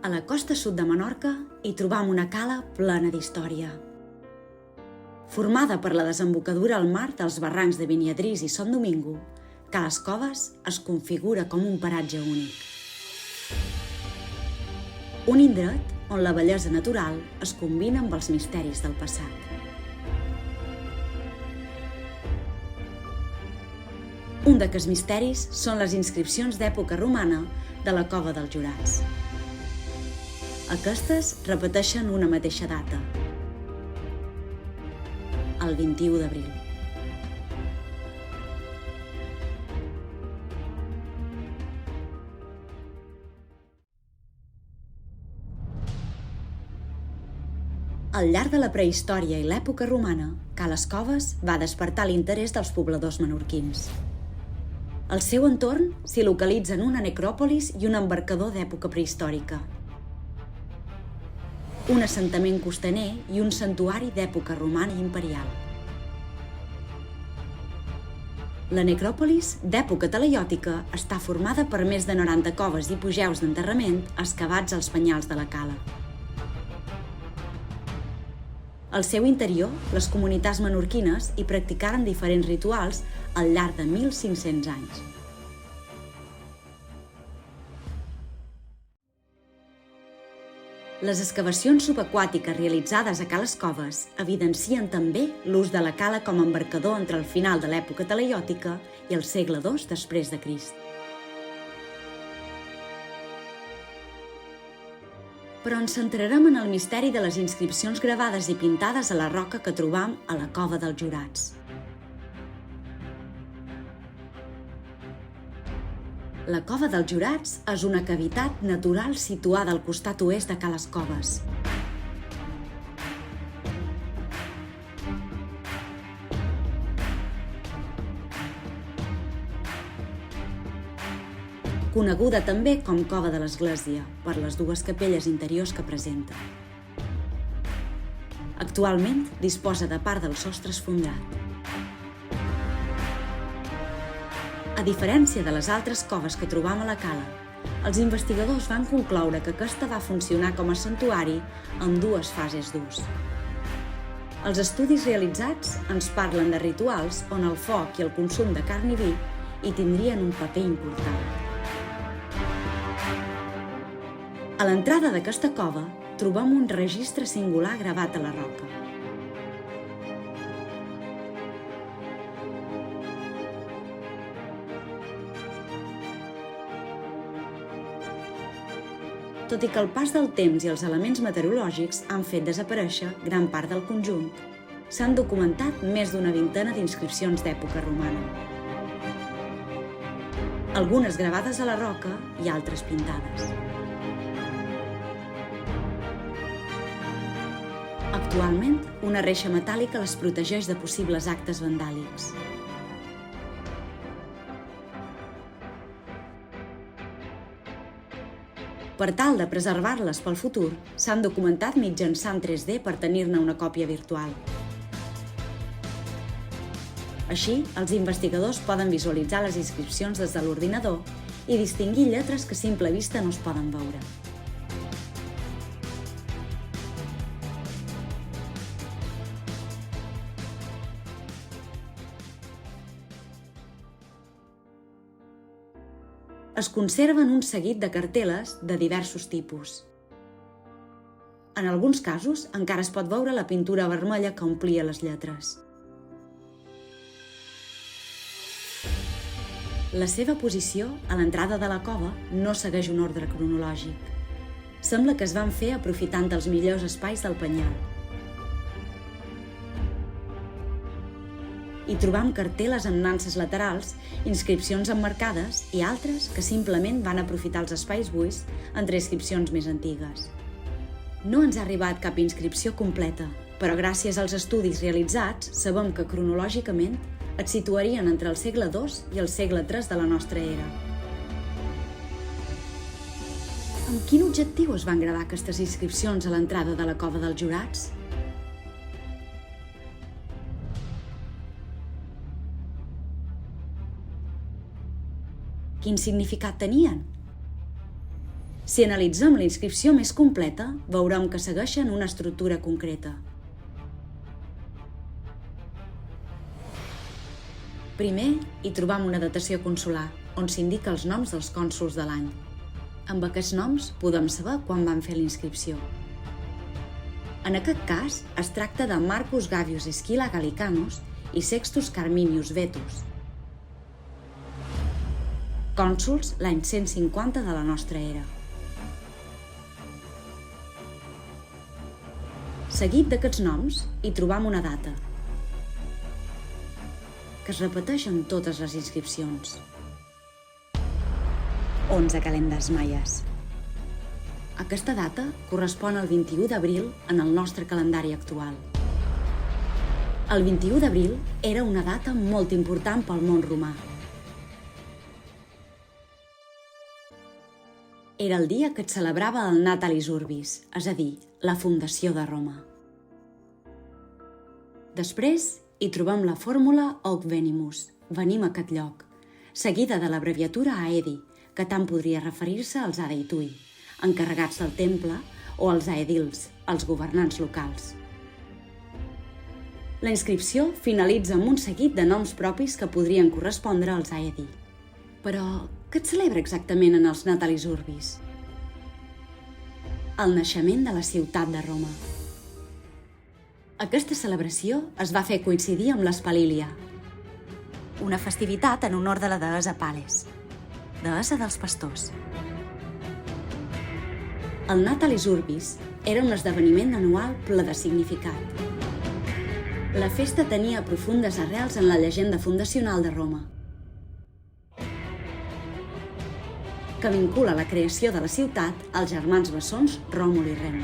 A la costa sud de Menorca hi trobam una cala plena d'història. Formada per la desembocadura al mar dels barrancs de Beniadrís i Son Domingo, Cales Coves es configura com un paratge únic. Un indret on la bellesa natural es combina amb els misteris del passat. Un d'aquests misteris són les inscripcions d'època romana de la Cova dels Jurats. Aquestes repeteixen una mateixa data, el 21 d'abril. Al llarg de la prehistòria i l'època romana, Cales Coves va despertar l'interès dels pobladors menorquins. Al seu entorn s'hi localitzen una necròpolis i un embarcador d'època prehistòrica, un assentament costaner i un santuari d'època romana i imperial. La necròpolis, d'època talaiòtica, està formada per més de 90 coves i hipogeus d'enterrament excavats als penyals de la cala. Al seu interior, les comunitats menorquines hi practicaren diferents rituals al llarg de 1.500 anys. Les excavacions subaquàtiques realitzades a Cales Coves evidencien també l'ús de la cala com a embarcador entre el final de l'època talaiòtica i el segle II després de Crist. Però ens centrarem en el misteri de les inscripcions gravades i pintades a la roca que trobam a la Cova dels Jurats. La Cova dels Jurats és una cavitat natural situada al costat oest de Cales Coves. Coneguda també com Cova de l'Església, per les dues capelles interiors que presenta. Actualment disposa de part del sostre esfondrat. A diferència de les altres coves que trobam a la cala, els investigadors van concloure que aquesta va funcionar com a santuari en dues fases d'ús. Els estudis realitzats ens parlen de rituals on el foc i el consum de carn i vi hi tindrien un paper important. A l'entrada d'aquesta cova trobem un registre singular gravat a la roca. Tot i que el pas del temps i els elements meteorològics han fet desaparèixer gran part del conjunt, s'han documentat més d'una vintena d'inscripcions d'època romana. Algunes gravades a la roca i altres pintades. Actualment, una reixa metàl·lica les protegeix de possibles actes vandàlics. Per tal de preservar-les pel futur, s'han documentat mitjançant 3D per tenir-ne una còpia virtual. Així, els investigadors poden visualitzar les inscripcions des de l'ordinador i distingir lletres que a simple vista no es poden veure. Es conserven un seguit de cartel·les de diversos tipus. En alguns casos, encara es pot veure la pintura vermella que omplia les lletres. La seva posició a l'entrada de la cova no segueix un ordre cronològic. Sembla que es van fer aprofitant els millors espais del penyal. Hi trobam cartel·les amb nanses laterals, inscripcions emmarcades i altres que simplement van aprofitar els espais buits entre inscripcions més antigues. No ens ha arribat cap inscripció completa, però gràcies als estudis realitzats sabem que cronològicament et situarien entre el segle II i el segle III de la nostra era. Amb quin objectiu es van gravar aquestes inscripcions a l'entrada de la Cova dels Jurats? Quin significat tenien? Si analitzem la inscripció més completa, veurem que segueixen una estructura concreta. Primer, hi trobam una datació consular, on s'indica els noms dels cònsols de l'any. Amb aquests noms podem saber quan van fer la inscripció. En aquest cas, es tracta de Marcus Gavius Esquila Gallicanus i Sextus Carminius Vetus, cònsols l'any 150 de la nostra era. Seguit d'aquests noms, hi trobam una data, que es repeteix en totes les inscripcions. 11 calendars maies. Aquesta data correspon al 21 d'abril en el nostre calendari actual. El 21 d'abril era una data molt important pel món romà. Era el dia que es celebrava el Natalis Urbis, és a dir, la fundació de Roma. Després hi trobem la fórmula Hoc Venimus, venim a aquest lloc, seguida de l'abreviatura Aedi, que tant podria referir-se als Adeitui, encarregats del temple, o als Aedils, els governants locals. La inscripció finalitza amb un seguit de noms propis que podrien correspondre als Aedi. Però què es celebra exactament en els Natalis Urbis? El naixement de la ciutat de Roma. Aquesta celebració es va fer coincidir amb l'Espalília, una festivitat en honor de la deessa Pales, deessa dels pastors. El Natalis Urbis era un esdeveniment anual ple de significat. La festa tenia profundes arrels en la llegenda fundacional de Roma, que vincula la creació de la ciutat als germans bessons Ròmul i Rem.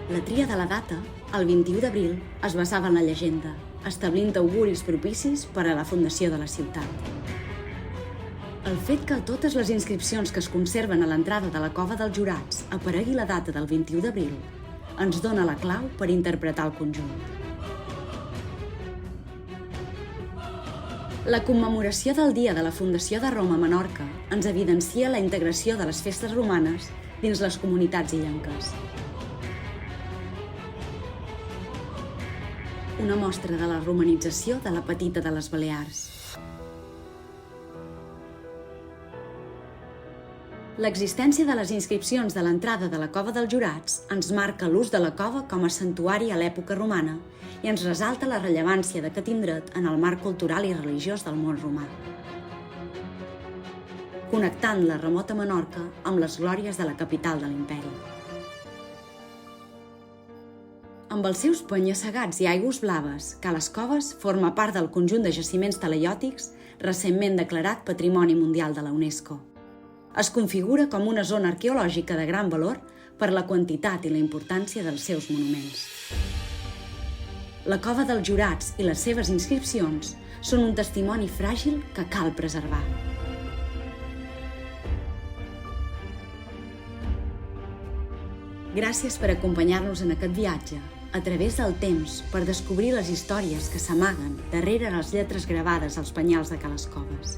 La tria de la data, el 21 d'abril, es basava en la llegenda, establint auguris propicis per a la fundació de la ciutat. El fet que a totes les inscripcions que es conserven a l'entrada de la cova dels Jurats aparegui la data del 21 d'abril ens dona la clau per interpretar el conjunt. La commemoració del dia de la fundació de Roma a Menorca ens evidencia la integració de les festes romanes dins les comunitats illenques. Una mostra de la romanització de la petita de les Balears. L'existència de les inscripcions de l'entrada de la cova dels Jurats ens marca l'ús de la cova com a santuari a l'època romana i ens ressalta la rellevància d'aquest indret en el marc cultural i religiós del món romà, connectant la remota Menorca amb les glòries de la capital de l'imperi. Amb els seus penya-segats i aigües blaves, Cales Coves forma part del conjunt de jaciments talaiòtics recentment declarat Patrimoni Mundial de la UNESCO. Es configura com una zona arqueològica de gran valor per la quantitat i la importància dels seus monuments. La cova dels Jurats i les seves inscripcions són un testimoni fràgil que cal preservar. Gràcies per acompanyar-nos en aquest viatge a través del temps per descobrir les històries que s'amaguen darrere les lletres gravades als penyals de Cales Coves.